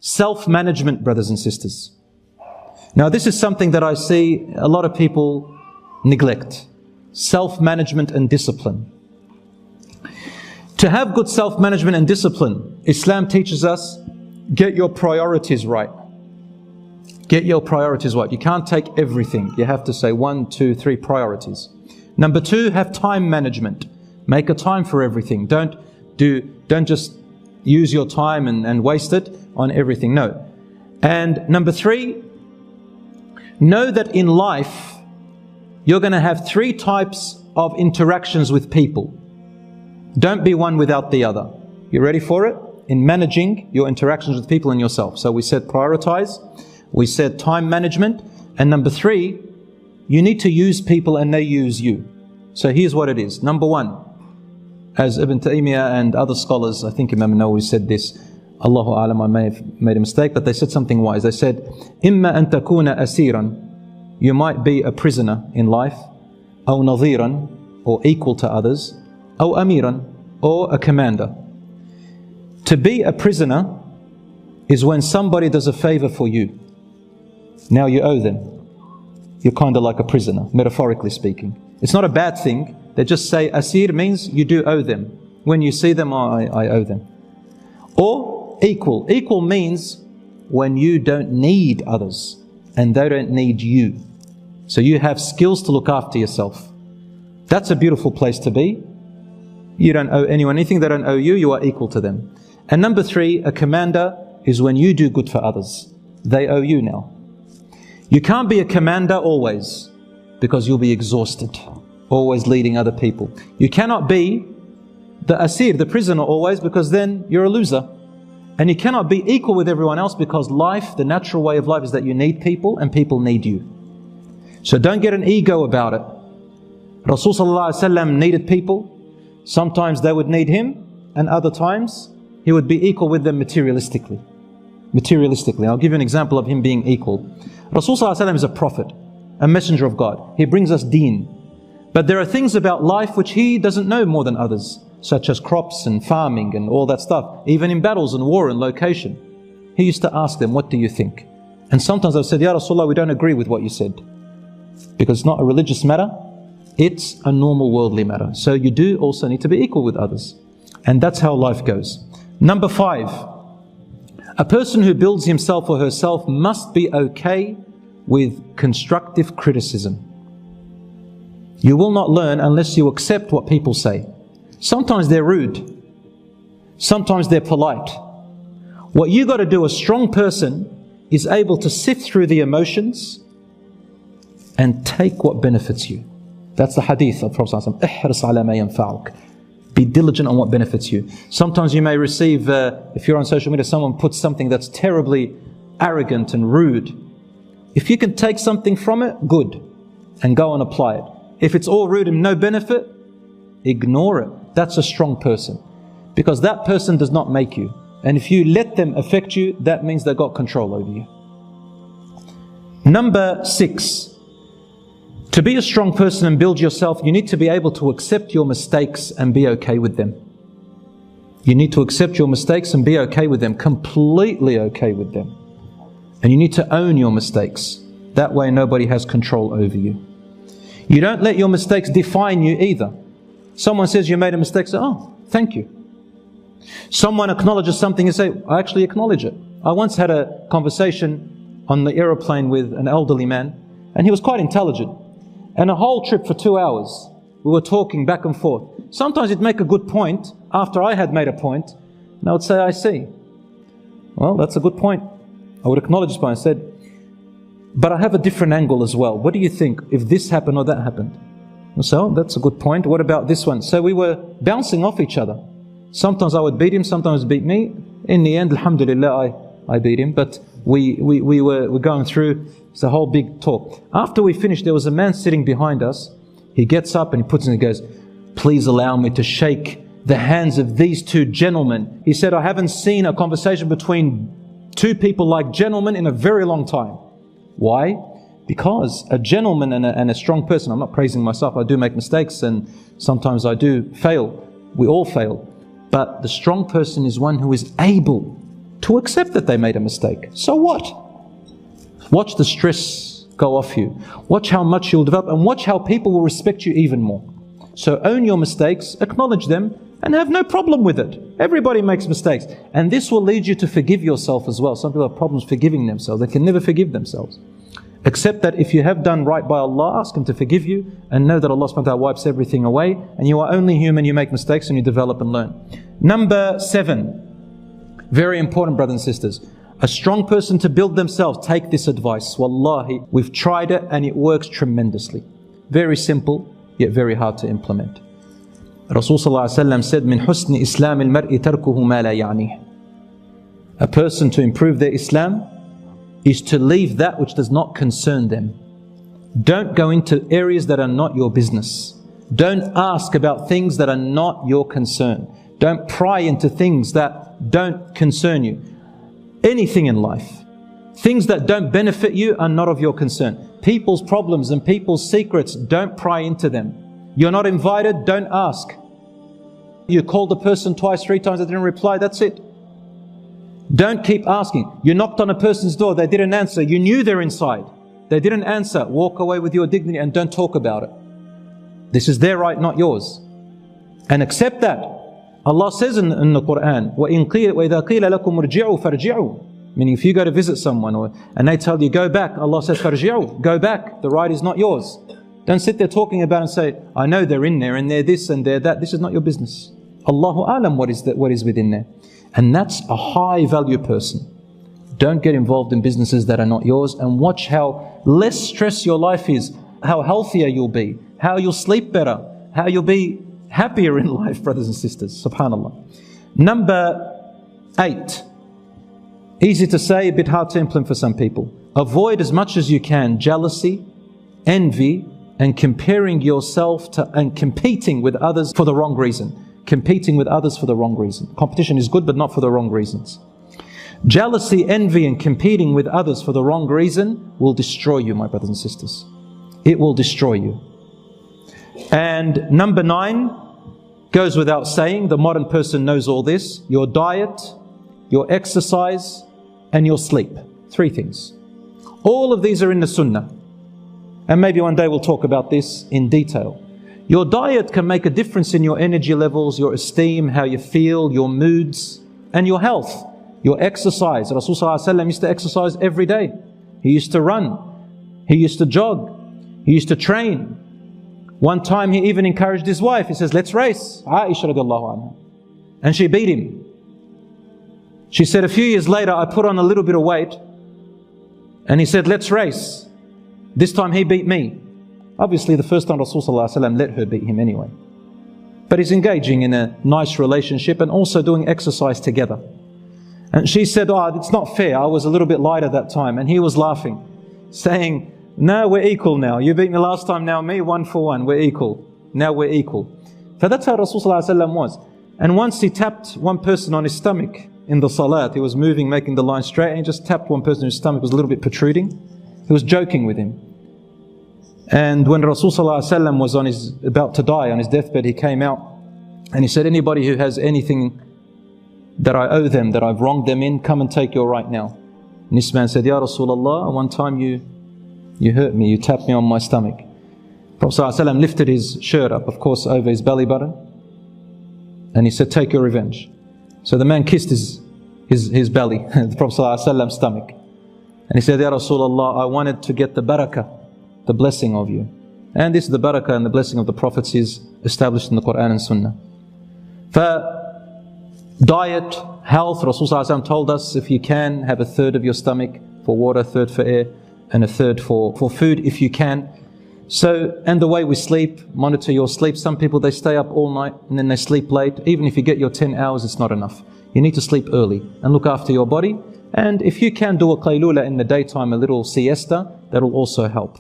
Self-management, brothers and sisters. Now this is something that I see a lot of people neglect. Self-management and discipline. To have good self-management and discipline, Islam teaches us, get your priorities right. Get your priorities right. You can't take everything. You have to say 1, 2, 3 priorities. Number 2, have time management. Make a time for everything. Don't just use your time and waste it on everything. No. And number 3, know that in life, you're going to have 3 types of interactions with people. Don't be one without the other. You ready for it? In managing your interactions with people and yourself. So we said prioritize, we said time management, and number 3, you need to use people and they use you. So here's what it is. Number 1, as Ibn Taymiyyah and other scholars, I think Imam Nawawi said this, Allahu A'lam, I may have made a mistake, but they said something wise. They said, إِمَّا أَن تَكُونَ أَسِيرًا, you might be a prisoner in life, أو نظيرًا, or equal to others, أو أميرًا, or a commander. To be a prisoner is when somebody does a favor for you. Now you owe them. You're kind of like a prisoner, metaphorically speaking. It's not a bad thing. They just say asir means you do owe them. When you see them, I owe them. Or equal. Equal means when you don't need others and they don't need you. So you have skills to look after yourself. That's a beautiful place to be. You don't owe anyone anything, they don't owe you, you are equal to them. And number 3, a commander is when you do good for others. They owe you now. You can't be a commander always because you'll be exhausted, always leading other people. You cannot be the asir, the prisoner always, because then you're a loser. And you cannot be equal with everyone else because life, the natural way of life is that you need people and people need you. So don't get an ego about it. Rasulullah needed people. Sometimes they would need him, and other times he would be equal with them materialistically. I'll give you an example of him being equal. Rasulullah is a prophet, a messenger of God. He brings us deen. But there are things about life which he doesn't know more than others, such as crops and farming and all that stuff. Even in battles and war and location. He used to ask them, what do you think? And sometimes I've said, Ya Rasulullah, we don't agree with what you said. Because it's not a religious matter. It's a normal worldly matter. So you do also need to be equal with others. And that's how life goes. Number 5, a person who builds himself or herself must be okay with constructive criticism. You will not learn unless you accept what people say. Sometimes they're rude. Sometimes they're polite. What you got to do, a strong person is able to sift through the emotions and take what benefits you. That's the hadith of Prophet ﷺ. احرص على ما ينفعك. Be diligent on what benefits you. Sometimes you may receive, if you're on social media, someone puts something that's terribly arrogant and rude. If you can take something from it, good, and go and apply it. If it's all rude and no benefit, ignore it. That's a strong person. Because that person does not make you. And if you let them affect you, that means they've got control over you. Number 6. To be a strong person and build yourself, you need to be able to accept your mistakes and be okay with them. You need to accept your mistakes and be okay with them, completely okay with them. And you need to own your mistakes. That way nobody has control over you. You don't let your mistakes define you either. Someone says you made a mistake, say, oh, thank you. Someone acknowledges something and say, I actually acknowledge it. I once had a conversation on the aeroplane with an elderly man, and he was quite intelligent. And a whole trip for 2 hours, we were talking back and forth. Sometimes he'd make a good point after I had made a point, and I would say, I see. Well, that's a good point. I would acknowledge this point. I said, but I have a different angle as well. What do you think if this happened or that happened? So, that's a good point. What about this one? So we were bouncing off each other. Sometimes I would beat him, sometimes he'd beat me. In the end, alhamdulillah, I beat him. But we were going through the whole big talk. After we finished, there was a man sitting behind us. He gets up and he puts in and goes, please allow me to shake the hands of these 2 gentlemen. He said, I haven't seen a conversation between 2 people like gentlemen in a very long time. Why? Because a gentleman and a strong person, I'm not praising myself, I do make mistakes and sometimes I do fail. We all fail. But the strong person is one who is able to accept that they made a mistake. So what? Watch the stress go off you. Watch how much you'll develop, and watch how people will respect you even more. So own your mistakes, acknowledge them, and have no problem with it. Everybody makes mistakes. And this will lead you to forgive yourself as well. Some people have problems forgiving themselves. They can never forgive themselves. Accept that if you have done right by Allah, ask Him to forgive you, and know that Allah subhanahu wa ta'ala wipes everything away, and you are only human, you make mistakes and you develop and learn. Number 7, very important, brothers and sisters. A strong person to build themselves, take this advice. Wallahi, we've tried it and it works tremendously. Very simple, yet very hard to implement. Rasul sallallahu alaihi wasallam said, "Min husni Islam al-mar'i tarkuhu ma la ya'nih." A person to improve their Islam is to leave that which does not concern them. Don't go into areas that are not your business. Don't ask about things that are not your concern. Don't pry into things that don't concern you. Anything in life, things that don't benefit you are not of your concern. People's problems and people's secrets, don't pry into them. You're not invited, don't ask. You called a person twice, 3 times, they didn't reply, that's it. Don't keep asking. You knocked on a person's door, they didn't answer. You knew they're inside. They didn't answer. Walk away with your dignity and don't talk about it. This is their right, not yours. And accept that. Allah says in the Quran, وَإِذَا قِيلَ لَكُمْ ارْجِعُوا فَارْجِعُوا. Meaning if you go to visit someone and they tell you, go back, Allah says, فَارْجِعُوا. Go back. The right is not yours. Don't sit there talking about and say, I know they're in there and they're this and they're that. This is not your business. Allahu Alam what is within there. And that's a high value person. Don't get involved in businesses that are not yours, and watch how less stress your life is, how healthier you'll be, how you'll sleep better, how you'll be happier in life, brothers and sisters. Subhanallah. Number 8. Easy to say, a bit hard to implement for some people. Avoid as much as you can jealousy, envy, and comparing yourself to and competing with others for the wrong reason. Competing with others for the wrong reason. Competition is good, but not for the wrong reasons. Jealousy, envy, and competing with others for the wrong reason will destroy you, my brothers and sisters. It will destroy you. And number 9 goes without saying. The modern person knows all this. Your diet, your exercise, and your sleep. 3 things. All of these are in the Sunnah. And maybe one day we'll talk about this in detail. Your diet can make a difference in your energy levels, your esteem, how you feel, your moods, and your health. Your exercise. Rasul sallallahu alaihi wasallam used to exercise every day. He used to run. He used to jog. He used to train. One time he even encouraged his wife. He says, let's race. Aisha radiallahu anha. And she beat him. She said, a few years later, I put on a little bit of weight. And he said, let's race. This time he beat me. Obviously, the first time Rasul sallallahu alaihi wasallam let her beat him anyway. But he's engaging in a nice relationship and also doing exercise together. And she said, it's not fair. I was a little bit light at that time. And he was laughing, saying, no, we're equal now. You beat me last time, now me, 1 for 1. We're equal. Now we're equal. So that's how Rasul sallallahu alaihi wasallam was. And once he tapped one person on his stomach in the salat. He was moving, making the line straight, and he just tapped one person whose stomach was a little bit protruding. He was joking with him. And when Rasul sallallahu alaihi wasallam was about to die, on his deathbed, he came out and he said, anybody who has anything that I owe them, that I've wronged them in, come and take your right now. And this man said, Ya Rasulullah, one time you hurt me, you tapped me on my stomach. Prophet sallallahu alaihi wasallam lifted his shirt up, of course, over his belly button, and he said, take your revenge. So the man kissed his belly, the Prophet sallallahu alaihi wasallam's stomach. And he said, Ya Rasulullah, I wanted to get the barakah, the blessing of you. And this is the barakah and the blessing of the prophets is established in the Quran and Sunnah. For diet, health, Rasul sallallahu alaihi wasallam told us, if you can, have a third of your stomach for water, a third for air, and a third for food if you can. So, and the way we sleep, monitor your sleep. Some people, they stay up all night and then they sleep late. Even if you get your 10 hours, it's not enough. You need to sleep early and look after your body. And if you can do a qaylula in the daytime, a little siesta, that will also help.